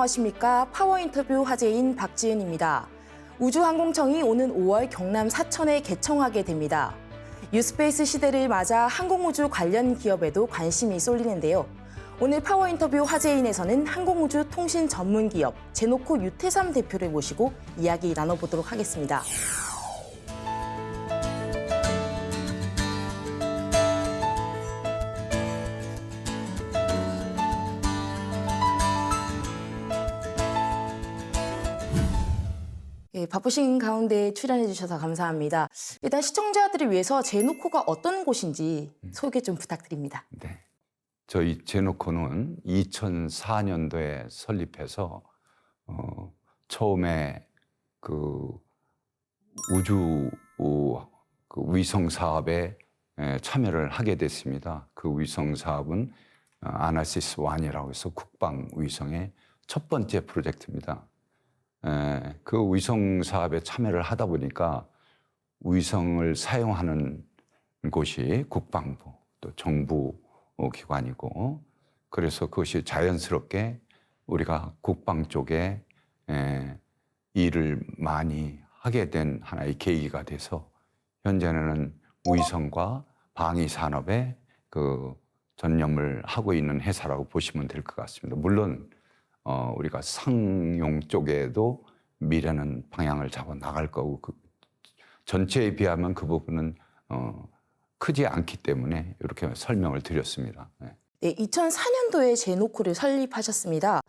안녕하십니까. 파워인터뷰 화제인 박지은입니다. 우주항공청이 오는 5월 경남 사천에 개청하게 됩니다. 뉴스페이스 시대를 맞아 항공우주 관련 기업에도 관심이 쏠리는데요. 오늘 파워인터뷰 화제인에서는 항공우주 통신 전문 기업 제노코 유태삼 대표를 모시고 이야기 나눠보도록 하겠습니다. 바쁘신 가운데 출연해 주셔서 감사합니다. 일단 시청자들을 위해서 제노코가 어떤 곳인지 소개 좀 부탁드립니다. 네, 저희 제노코는 2004년도에 설립해서 처음에 그 우주 위성 사업에 참여를 하게 됐습니다. 그 위성 사업은 아나시스-1이라고 해서 국방 위성의 첫 번째 프로젝트입니다. 그 위성 사업에 참여를 하다 보니까 위성을 사용하는 곳이 국방부 또 정부 기관이고, 그래서 그것이 자연스럽게 우리가 국방 쪽에 일을 많이 하게 된 하나의 계기가 돼서 현재는 위성과 방위 산업에 그 전념을 하고 있는 회사라고 보시면 될 것 같습니다. 물론 우리가 상용 쪽에도 미래는 방향을 잡아 나갈 거고, 전체에 비하면 그 부분은 크지 않기 때문에 이렇게 설명을 드렸습니다. 네, 2004년도에 제노코를 설립하셨습니다.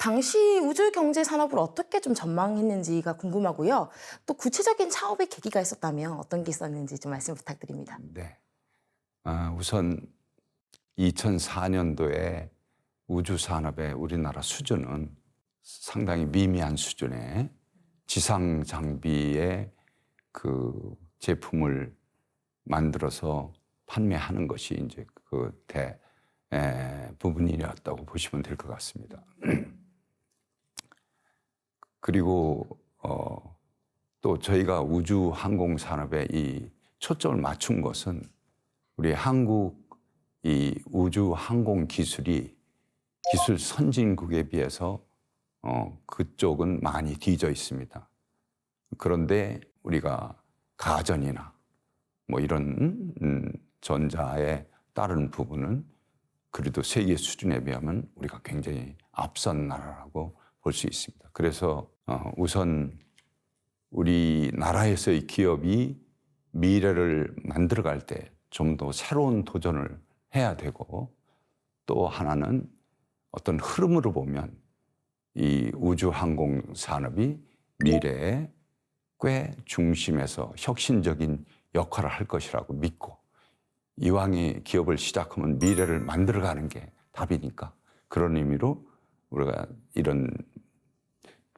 당시 우주 경제 산업을 어떻게 좀 전망했는지가 궁금하고요. 또 구체적인 창업의 계기가 있었다면 어떤 게 있었는지 좀 말씀 부탁드립니다. 네, 우선 2004년도에 우주 산업의 우리나라 수준은 상당히 미미한 수준의 지상 장비의 그 제품을 만들어서 판매하는 것이 이제 그 부분이었다고 보시면 될 것 같습니다. 그리고 또 저희가 우주 항공 산업에 이 초점을 맞춘 것은 우리 한국 이 우주 항공 기술이 기술 선진국에 비해서 그쪽은 많이 뒤져 있습니다. 그런데 우리가 가전이나 뭐 이런 전자에 따른 부분은 그래도 세계 수준에 비하면 우리가 굉장히 앞선 나라라고 볼 수 있습니다. 그래서 우선 우리나라에서의 기업이 미래를 만들어갈 때 좀 더 새로운 도전을 해야 되고, 또 하나는 어떤 흐름으로 보면 이 우주항공 산업이 미래에 꽤 중심에서 혁신적인 역할을 할 것이라고 믿고, 이왕에 기업을 시작하면 미래를 만들어가는 게 답이니까 그런 의미로 우리가 이런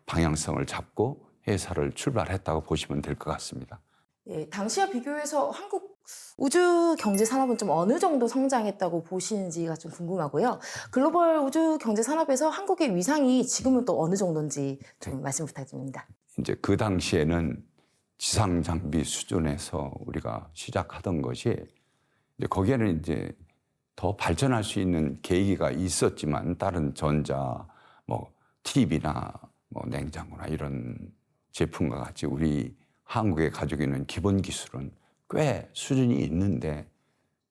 방향성을 잡고 회사를 출발했다고 보시면 될 것 같습니다. 네, 당시와 비교해서 한국 우주 경제 산업은 좀 어느 정도 성장했다고 보시는지가 좀 궁금하고요. 글로벌 우주 경제 산업에서 한국의 위상이 지금은 또 어느 정도인지 좀 말씀 부탁드립니다. 이제 그 당시에는 지상 장비 수준에서 우리가 시작하던 것이 이제 거기에는 이제 더 발전할 수 있는 계기가 있었지만, 다른 전자, 뭐 TV나 뭐 냉장고나 이런 제품과 같이 우리 한국에 가지고 있는 기본 기술은 꽤 수준이 있는데,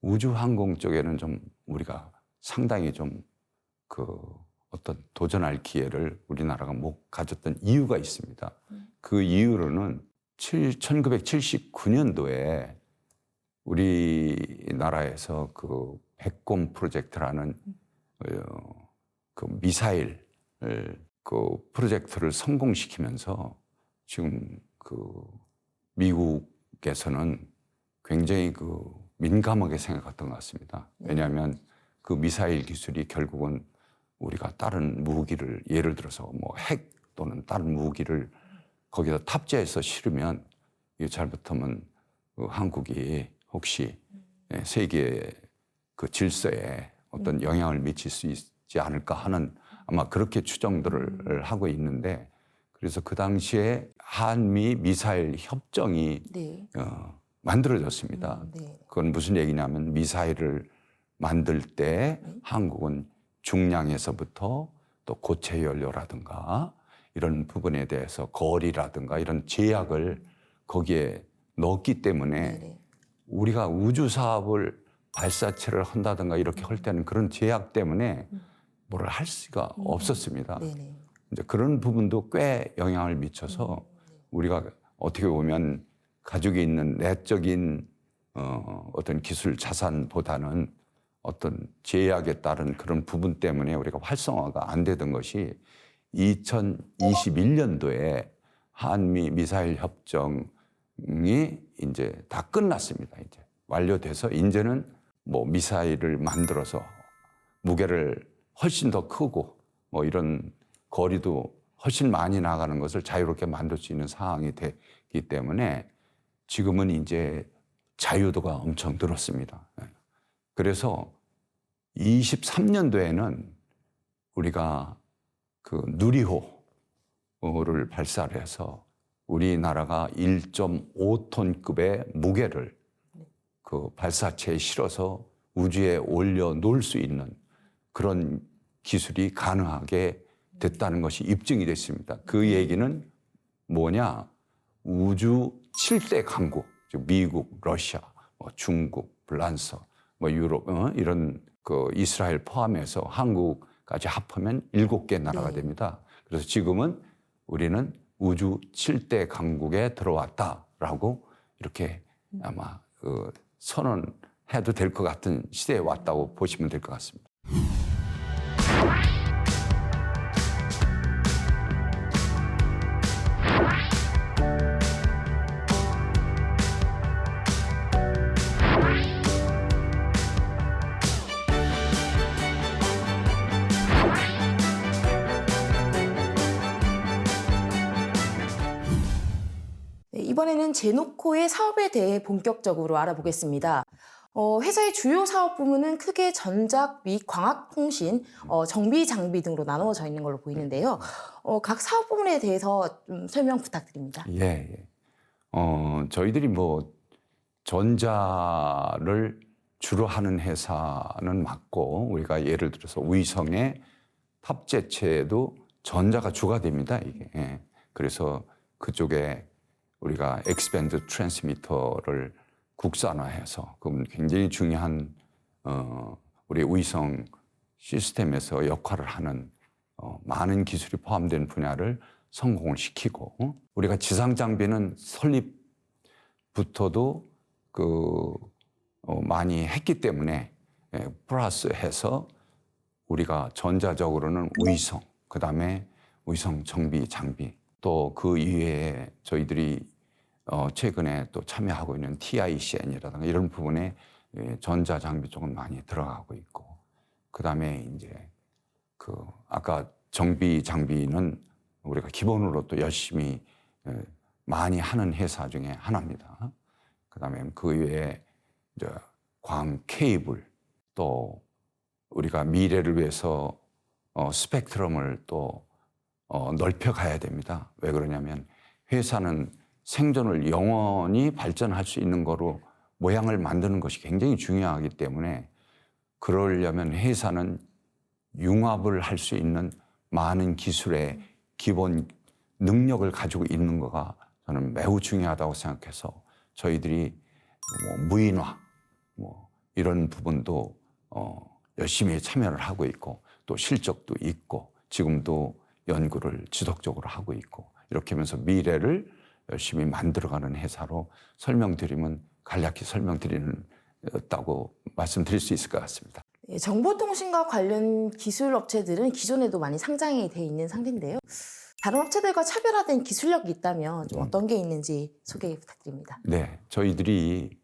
우주항공 쪽에는 좀 우리가 상당히 좀 그 어떤 도전할 기회를 우리나라가 못 가졌던 이유가 있습니다. 그 이유로는 1979년도에 우리나라에서 그 백곰 프로젝트라는 그 미사일 그 프로젝트를 성공시키면서 지금 그 미국에서는 굉장히 그 민감하게 생각했던 것 같습니다. 왜냐하면 그 미사일 기술이 결국은 우리가 다른 무기를, 예를 들어서 뭐 핵 또는 다른 무기를 거기다 탑재해서 실으면 이게 잘못하면 그 한국이 혹시 세계 그 질서에 어떤 영향을 미칠 수 있지 않을까 하는, 아마 그렇게 추정들을 하고 있는데, 그래서 그 당시에 한미 미사일 협정이 만들어졌습니다. 그건 무슨 얘기냐면, 미사일을 만들 때 한국은 중량에서부터 또 고체 연료라든가 이런 부분에 대해서 거리라든가 이런 제약을 거기에 넣었기 때문에 네네. 우리가 우주 사업을 발사체를 한다든가 이렇게 할 때는 그런 제약 때문에 뭐를 할 수가 없었습니다. 네네. 이제 그런 부분도 꽤 영향을 미쳐서 우리가 어떻게 보면 가지고 있는 내적인 어떤 기술 자산보다는 어떤 제약에 따른 그런 부분 때문에 우리가 활성화가 안 되던 것이 2021년도에 한미 미사일 협정이 이제 다 끝났습니다. 이제 완료돼서 이제는 뭐 미사일을 만들어서 무게를 훨씬 더 크고 뭐 이런 거리도 훨씬 많이 나가는 것을 자유롭게 만들 수 있는 상황이 되기 때문에 지금은 이제 자유도가 엄청 늘었습니다. 그래서 23년도에는 우리가 그 누리호를 발사를 해서 우리나라가 1.5톤급의 무게를 그 발사체에 실어서 우주에 올려 놓을 수 있는 그런 기술이 가능하게 됐다는 것이 입증이 됐습니다. 그 얘기는 뭐냐? 우주 7대 강국, 즉 미국, 러시아, 중국, 프랑스, 유럽 이런 그 이스라엘 포함해서 한국까지 합하면 7개 나라가 됩니다. 그래서 지금은 우리는 우주 7대 강국에 들어왔다라고 이렇게 아마 선언해도 될 것 같은 시대에 왔다고 보시면 될 것 같습니다. 네, 이번에는 제노코의 사업에 대해 본격적으로 알아보겠습니다. 회사의 주요 사업 부문은 크게 전작 및 광학통신, 정비, 장비 등으로 나누어져 있는 걸로 보이는데요. 각 사업 부문에 대해서 좀 설명 부탁드립니다. 예. 저희들이 뭐 전자를 주로 하는 회사는 맞고 우리가 예를 들어서 위성의 탑재체에도 전자가 주가 됩니다. 이게. 예. 그래서 그쪽에 우리가 엑스밴드 트랜스미터를 국산화해서 그건 굉장히 중요한 우리 위성 시스템에서 역할을 하는 많은 기술이 포함된 분야를 성공을 시키고 우리가 지상 장비는 설립부터도 많이 했기 때문에 플러스해서 우리가 전자적으로는 위성, 그다음에 위성 정비 장비 또 그 이외에 저희들이 최근에 또 참여하고 있는 TICN이라든가 이런 부분에 전자 장비 쪽은 많이 들어가고 있고 그다음에 이제 아까 정비 장비는 우리가 기본으로 또 열심히 많이 하는 회사 중에 하나입니다. 그다음에 그 외에 이제 광 케이블 또 우리가 미래를 위해서 스펙트럼을 또 넓혀 가야 됩니다. 왜 그러냐면 회사는 생존을 영원히 발전할 수 있는 거로 모양을 만드는 것이 굉장히 중요하기 때문에 그러려면 회사는 융합을 할 수 있는 많은 기술의 기본 능력을 가지고 있는 거가 저는 매우 중요하다고 생각해서 저희들이 무인화 이런 부분도 열심히 참여를 하고 있고 또 실적도 있고 지금도 연구를 지속적으로 하고 있고 이렇게 하면서 미래를 열심히 만들어가는 회사로 설명드리면 간략히 설명드리다고 말씀드릴 수 있을 것 같습니다. 네, 정보통신과 관련 기술 업체들은 기존에도 많이 상장이 돼 있는 상태인데요. 다른 업체들과 차별화된 기술력이 있다면 좀 어떤 게 있는지 소개 부탁드립니다. 네, 저희들이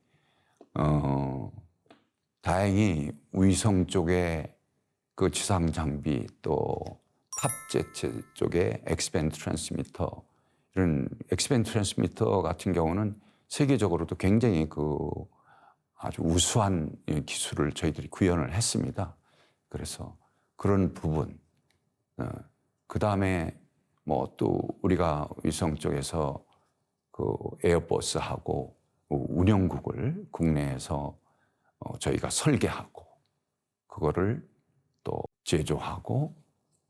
다행히 위성 쪽에 그 지상 장비 또 탑재체 쪽에 엑스밴드 트랜스미터 이런 엑스밴드 트랜스미터 같은 경우는 세계적으로도 굉장히 아주 우수한 기술을 저희들이 구현을 했습니다. 그래서 그런 부분, 그 다음에 또 우리가 위성 쪽에서 에어버스하고 운영국을 국내에서 저희가 설계하고 그거를 또 제조하고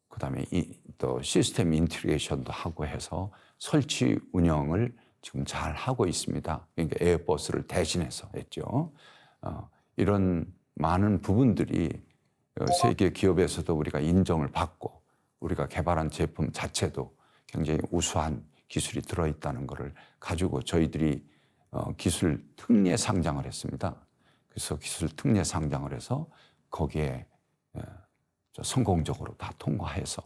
그다음에 또 시스템 인티그레이션도 하고 해서 설치 운영을 지금 잘 하고 있습니다. 그러니까 에어버스를 대신해서 했죠. 이런 많은 부분들이 세계 기업에서도 우리가 인정을 받고 우리가 개발한 제품 자체도 굉장히 우수한 기술이 들어있다는 것을 가지고 저희들이 기술 특례 상장을 했습니다. 그래서 기술 특례 상장을 해서 거기에 성공적으로 다 통과해서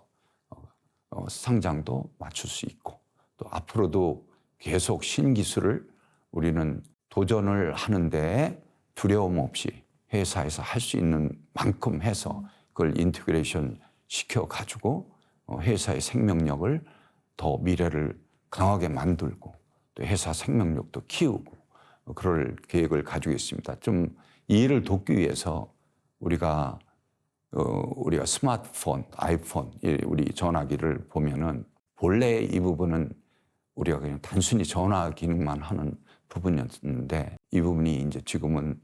상장도 맞출 수 있고 또 앞으로도 계속 신기술을 우리는 도전을 하는데 두려움 없이 회사에서 할 수 있는 만큼 해서 그걸 인티그레이션 시켜가지고 회사의 생명력을 더 미래를 강하게 만들고 또 회사 생명력도 키우고 그럴 계획을 가지고 있습니다. 좀 이해를 돕기 위해서 우리가 스마트폰, 아이폰, 우리 전화기를 보면은 본래 이 부분은 우리가 그냥 단순히 전화 기능만 하는 부분이었는데 이 부분이 이제 지금은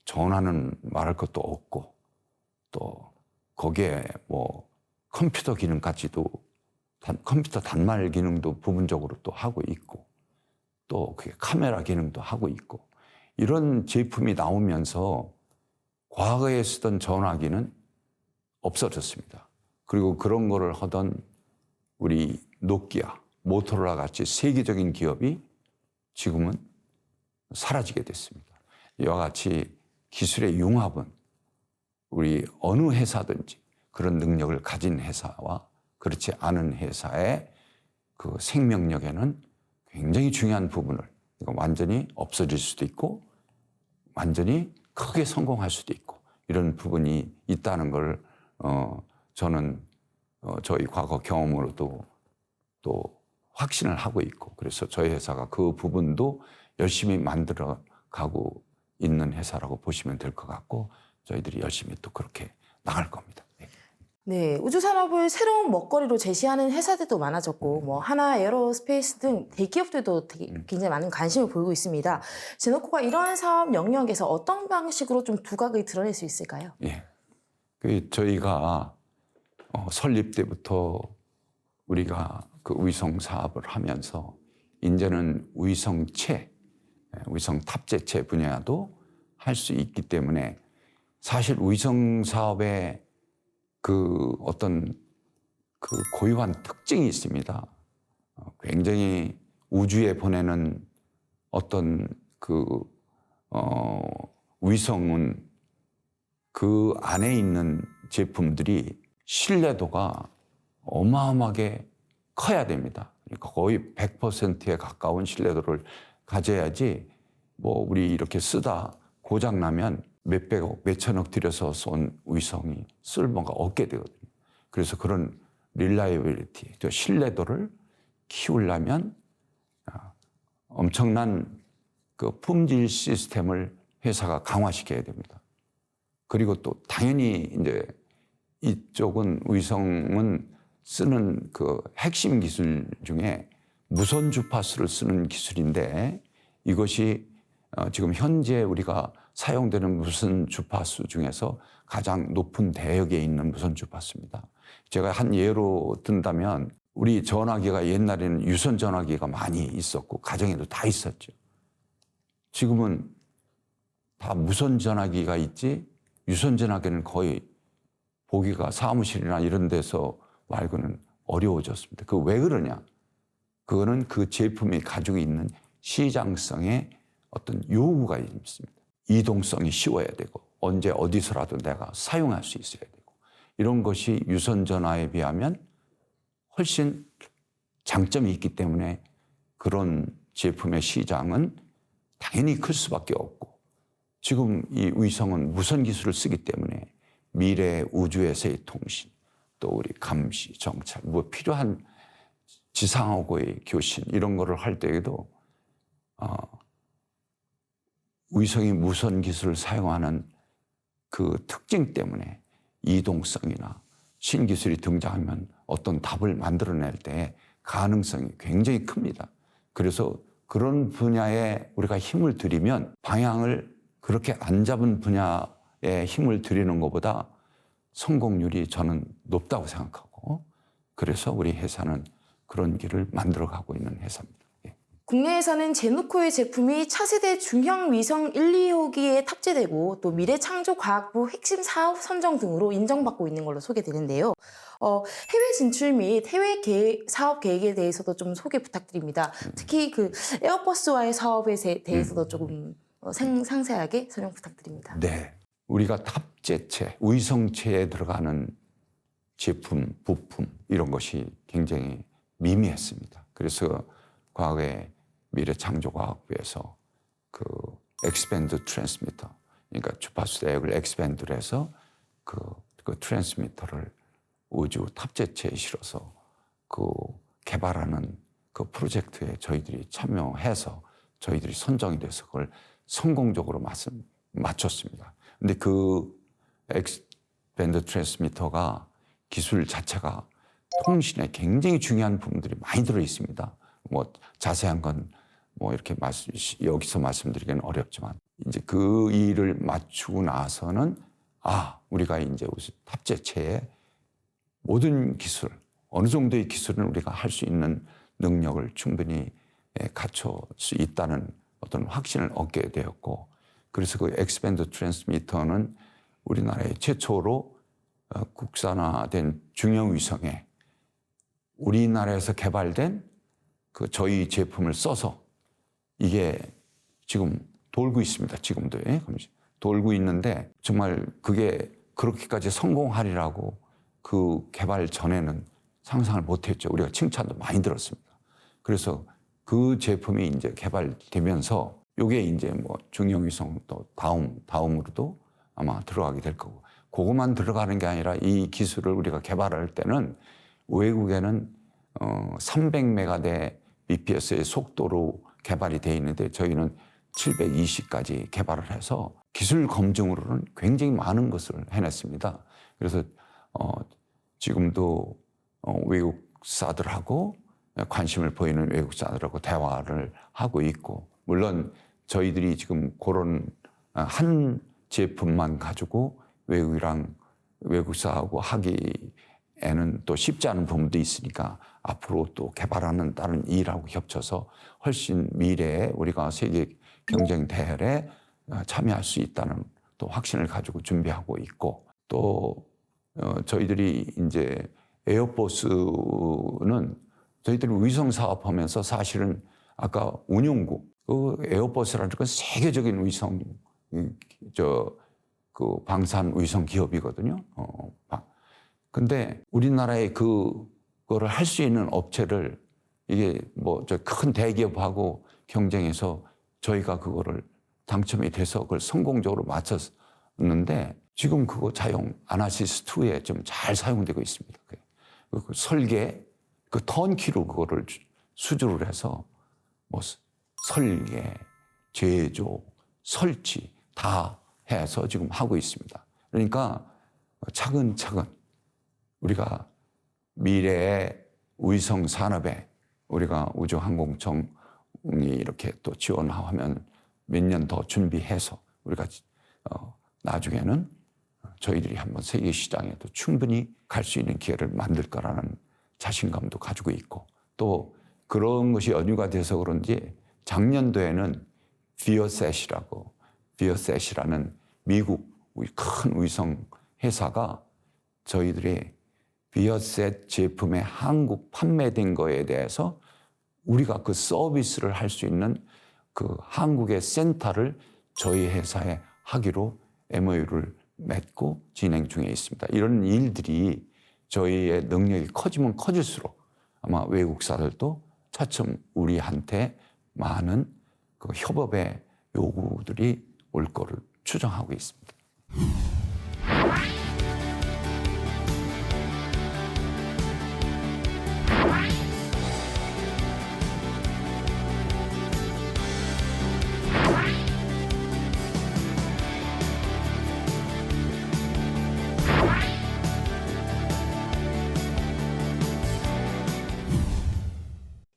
전화는 말할 것도 없고 또 거기에 컴퓨터 기능까지도 컴퓨터 단말 기능도 부분적으로 또 하고 있고 또 그게 카메라 기능도 하고 있고 이런 제품이 나오면서 과거에 쓰던 전화기는 없어졌습니다. 그리고 그런 거를 하던 우리 노키아, 모토로라 같이 세계적인 기업이 지금은 사라지게 됐습니다. 이와 같이 기술의 융합은 우리 어느 회사든지 그런 능력을 가진 회사와 그렇지 않은 회사의 그 생명력에는 굉장히 중요한 부분을 완전히 없어질 수도 있고 완전히 크게 성공할 수도 있고 이런 부분이 있다는 걸 저는 저희 과거 경험으로도 또 확신을 하고 있고 그래서 저희 회사가 그 부분도 열심히 만들어 가고 있는 회사라고 보시면 될 것 같고 저희들이 열심히 또 그렇게 나갈 겁니다. 네, 우주 산업을 새로운 먹거리로 제시하는 회사들도 많아졌고 하나 에어로스페이스 등 대기업들도 굉장히 많은 관심을 보이고 있습니다. 제노코가 이러한 사업 영역에서 어떤 방식으로 좀 두각을 드러낼 수 있을까요? 예, 저희가 설립 때부터 우리가 그 위성 사업을 하면서 이제는 위성체, 위성 탑재체 분야도 할 수 있기 때문에 사실 위성 사업의 그 어떤 그 고유한 특징이 있습니다. 굉장히 우주에 보내는 어떤 위성은 그 안에 있는 제품들이 신뢰도가 어마어마하게 커야 됩니다. 그러니까 거의 100%에 가까운 신뢰도를 가져야지 우리 이렇게 쓰다 고장 나면 몇백억, 몇천억 들여서 쏜 위성이 쓸모가 없게 되거든요. 그래서 그런 릴라이빌리티, 신뢰도를 키우려면 엄청난 그 품질 시스템을 회사가 강화시켜야 됩니다. 그리고 또 당연히 이제 이쪽은 위성은 쓰는 그 핵심 기술 중에 무선 주파수를 쓰는 기술인데 이것이 지금 현재 우리가 사용되는 무선 주파수 중에서 가장 높은 대역에 있는 무선 주파수입니다. 제가 한 예로 든다면 우리 전화기가 옛날에는 유선 전화기가 많이 있었고 가정에도 다 있었죠. 지금은 다 무선 전화기가 있지 유선 전화기는 거의 보기가 사무실이나 이런 데서 말고는 어려워졌습니다. 그 왜 그러냐? 그거는 그 제품이 가지고 있는 시장성의 어떤 요구가 있습니다. 이동성이 쉬워야 되고 언제 어디서라도 내가 사용할 수 있어야 되고 이런 것이 유선 전화에 비하면 훨씬 장점이 있기 때문에 그런 제품의 시장은 당연히 클 수밖에 없고 지금 이 위성은 무선 기술을 쓰기 때문에 미래 우주에서의 통신 또 우리 감시, 정찰, 필요한 지상하고의 교신 이런 거를 할 때에도 위성이 무선 기술을 사용하는 그 특징 때문에 이동성이나 신기술이 등장하면 어떤 답을 만들어낼 때 가능성이 굉장히 큽니다. 그래서 그런 분야에 우리가 힘을 들이면 방향을 그렇게 안 잡은 분야에 힘을 들이는 것보다 성공률이 저는 높다고 생각하고 그래서 우리 회사는 그런 길을 만들어가고 있는 회사입니다. 예. 국내에서는 제누코의 제품이 차세대 중형 위성 1, 2호기에 탑재되고 또 미래창조과학부 핵심 사업 선정 등으로 인정받고 있는 걸로 소개되는데요. 해외 진출 및 해외 사업 계획에 대해서도 좀 소개 부탁드립니다. 특히 그 에어버스와의 사업에 대해서도 조금 상세하게 설명 부탁드립니다. 네. 우리가 탑재체, 위성체에 들어가는 제품, 부품 이런 것이 굉장히 미미했습니다. 그래서 과거에 미래창조과학부에서 그 엑스밴드 트랜스미터, 그러니까 주파수 대역을 엑스밴드를 해서 그 트랜스미터를 우주 탑재체에 실어서 그 개발하는 그 프로젝트에 저희들이 참여해서 저희들이 선정이 돼서 그걸 성공적으로 맞췄습니다. 근데 그 엑스밴드 트랜스미터가 기술 자체가 통신에 굉장히 중요한 부분들이 많이 들어 있습니다. 뭐 자세한 건 뭐 이렇게 여기서 말씀드리기는 어렵지만 이제 그 일을 맞추고 나서는 우리가 이제 탑재체에 모든 기술, 어느 정도의 기술은 우리가 할 수 있는 능력을 충분히 갖출 수 있다는 어떤 확신을 얻게 되었고, 그래서 그 엑스밴드 트랜스미터는 우리나라의 최초로 국산화된 중형 위성에 우리나라에서 개발된 그 저희 제품을 써서 이게 지금 돌고 있습니다. 지금도 돌고 있는데 정말 그게 그렇게까지 성공하리라고 그 개발 전에는 상상을 못했죠. 우리가 칭찬도 많이 들었습니다. 그래서 그 제품이 이제 개발되면서 이게 이제 뭐 중형 위성 또 다음으로도 아마 들어가게 될 거고, 그것만 들어가는 게 아니라 이 기술을 우리가 개발할 때는 외국에는 300메가 bps의 속도로 개발이 돼 있는데 저희는 720까지 개발을 해서 기술 검증으로는 굉장히 많은 것을 해냈습니다. 그래서 지금도 외국사들하고 관심을 보이는 외국사들하고 대화를 하고 있고, 물론 저희들이 지금 그런 한 제품만 가지고 외국사하고 하기에는 또 쉽지 않은 부분도 있으니까 앞으로 또 개발하는 다른 일하고 겹쳐서 훨씬 미래에 우리가 세계 경쟁 대회에 참여할 수 있다는 또 확신을 가지고 준비하고 있고, 또 저희들이 이제 에어버스는 저희들이 위성 사업하면서 사실은 아까 운용국, 그 에어버스라는 건 세계적인 위성 그 방산 위성 기업이거든요. 근데 우리나라에 그거를 할 수 있는 업체를 이게 뭐 저 큰 대기업하고 경쟁해서 저희가 그거를 당첨이 돼서 그걸 성공적으로 마쳤는데 지금 그거 차용 아나시스2에 좀 잘 사용되고 있습니다. 그 설계, 그 턴키로 그거를 수주를 해서 뭐 설계, 제조, 설치 다 해서 지금 하고 있습니다. 그러니까 차근차근 우리가 미래의 위성 산업에 우리가 우주항공청이 이렇게 또 지원하면 몇 년 더 준비해서 우리가 나중에는 저희들이 한번 세계 시장에도 충분히 갈 수 있는 기회를 만들 거라는 자신감도 가지고 있고, 또 그런 것이 연유가 돼서 그런지 작년도에는 비어셋이라는 미국 큰 위성 회사가 저희들이 비어셋 제품의 한국 판매된 거에 대해서 우리가 그 서비스를 할 수 있는 그 한국의 센터를 저희 회사에 하기로 MOU를 맺고 진행 중에 있습니다. 이런 일들이 저희의 능력이 커지면 커질수록 아마 외국사들도 차츰 우리한테 많은 그 협업의 요구들이 올 거를 추정하고 있습니다.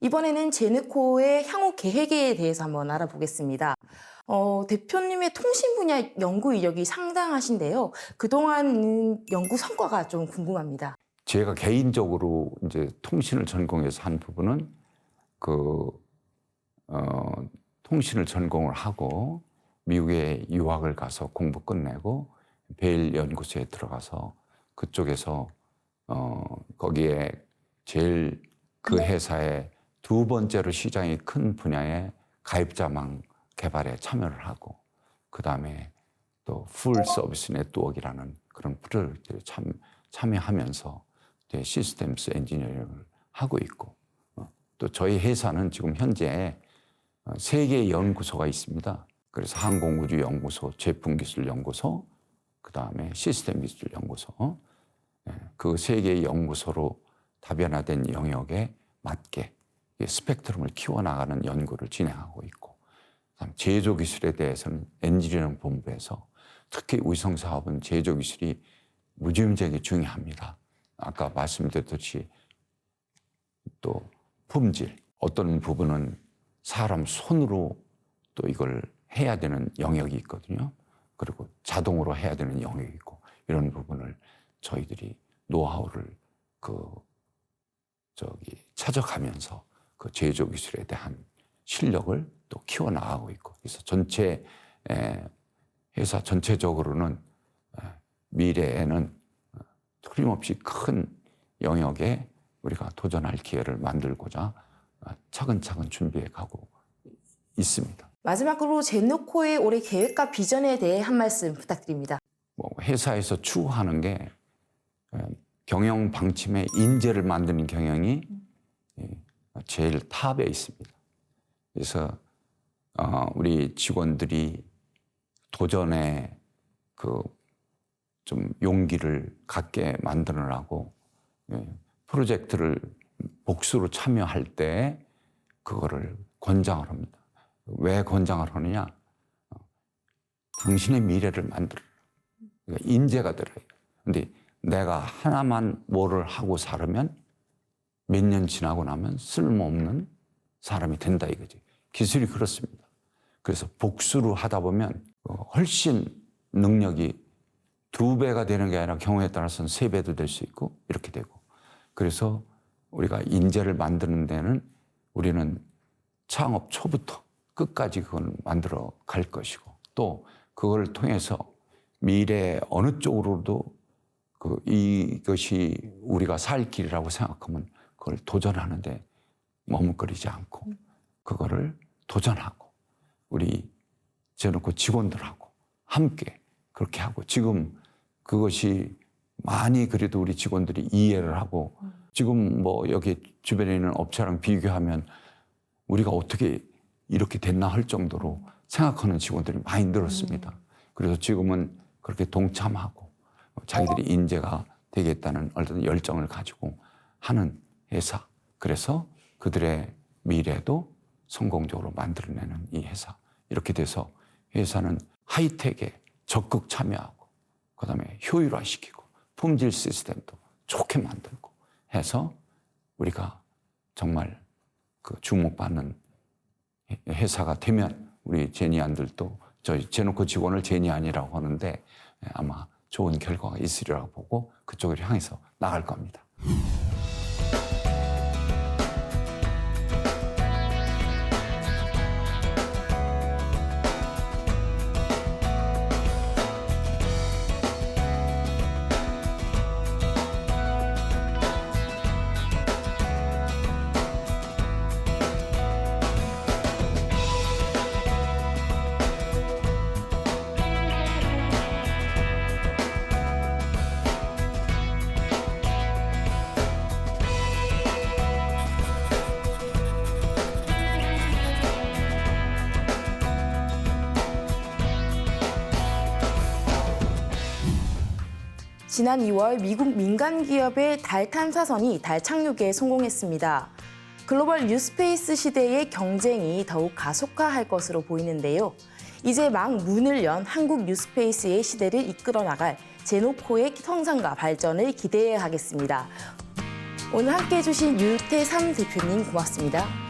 이번에는 제누코의 향후 계획에 대해서 한번 알아보겠습니다. 대표님의 통신 분야 연구 이력이 상당하신데요. 그동안 연구 성과가 좀 궁금합니다. 제가 개인적으로 이제 통신을 전공해서 한 부분은 통신을 전공을 하고 미국에 유학을 가서 공부 끝내고 베일 연구소에 들어가서 그쪽에서 거기에 제일 그 회사의 두 번째로 시장이 큰 분야의 가입자망 개발에 참여를 하고 그 다음에 또 풀 서비스 네트워크라는 그런 프로젝트에 참여하면서 시스템스 엔지니어링을 하고 있고 또 저희 회사는 지금 현재 3개의 연구소가 있습니다. 그래서 항공우주연구소, 제품기술연구소, 그 다음에 시스템기술연구소 그 3개의 연구소로 다변화된 영역에 맞게 스펙트럼을 키워나가는 연구를 진행하고 있고 제조기술에 대해서는 엔지니어링 본부에서 특히 위성사업은 제조기술이 무지무지하게 중요합니다. 아까 말씀드렸듯이 또 품질, 어떤 부분은 사람 손으로 또 이걸 해야 되는 영역이 있거든요. 그리고 자동으로 해야 되는 영역이 있고 이런 부분을 저희들이 노하우를 찾아가면서 그 제조 기술에 대한 실력을 또 키워나가고 있고 그래서 전체 회사 전체적으로는 미래에는 틀림없이 큰 영역에 우리가 도전할 기회를 만들고자 차근차근 준비해 가고 있습니다. 마지막으로 제노코의 올해 계획과 비전에 대해 한 말씀 부탁드립니다. 회사에서 추구하는 게 경영 방침의 인재를 만드는 경영이 제일 탑에 있습니다. 그래서 우리 직원들이 도전에 좀 용기를 갖게 만들어라고 프로젝트를 복수로 참여할 때 그거를 권장을 합니다. 왜 권장을 하느냐? 당신의 미래를 만들어. 그러니까 인재가 들어요. 근데 내가 하나만 뭐를 하고 살으면 몇 년 지나고 나면 쓸모없는 사람이 된다 이거지. 기술이 그렇습니다. 그래서 복수로 하다 보면 훨씬 능력이 2배가 되는 게 아니라 경우에 따라서는 3배도 될 수 있고 이렇게 되고 그래서 우리가 인재를 만드는 데는 우리는 창업 초부터 끝까지 그걸 만들어 갈 것이고 또 그걸 통해서 미래 어느 쪽으로도 이것이 우리가 살 길이라고 생각하면 그걸 도전하는데 머뭇거리지 않고 그거를 도전하고 우리 제놓고 직원들하고 함께 그렇게 하고 지금 그것이 많이 그래도 우리 직원들이 이해를 하고 지금 여기 주변에 있는 업체랑 비교하면 우리가 어떻게 이렇게 됐나 할 정도로 생각하는 직원들이 많이 늘었습니다. 그래서 지금은 그렇게 동참하고 자기들이 인재가 되겠다는 어떤 열정을 가지고 하는 회사. 그래서 그들의 미래도 성공적으로 만들어내는 이 회사. 이렇게 돼서 회사는 하이텍에 적극 참여하고 그다음에 효율화시키고 품질 시스템도 좋게 만들고 해서 우리가 정말 주목받는 회사가 되면 우리 제니안들도 저희 제노코 직원을 제니안이라고 하는데 아마 좋은 결과가 있으리라고 보고 그쪽을 향해서 나갈 겁니다. 지난 2월 미국 민간 기업의 달 탐사선이 달 착륙에 성공했습니다. 글로벌 뉴스페이스 시대의 경쟁이 더욱 가속화할 것으로 보이는데요. 이제 막 문을 연 한국 뉴스페이스의 시대를 이끌어 나갈 제노코의 성장과 발전을 기대해야 하겠습니다. 오늘 함께해 주신 유태삼 대표님 고맙습니다.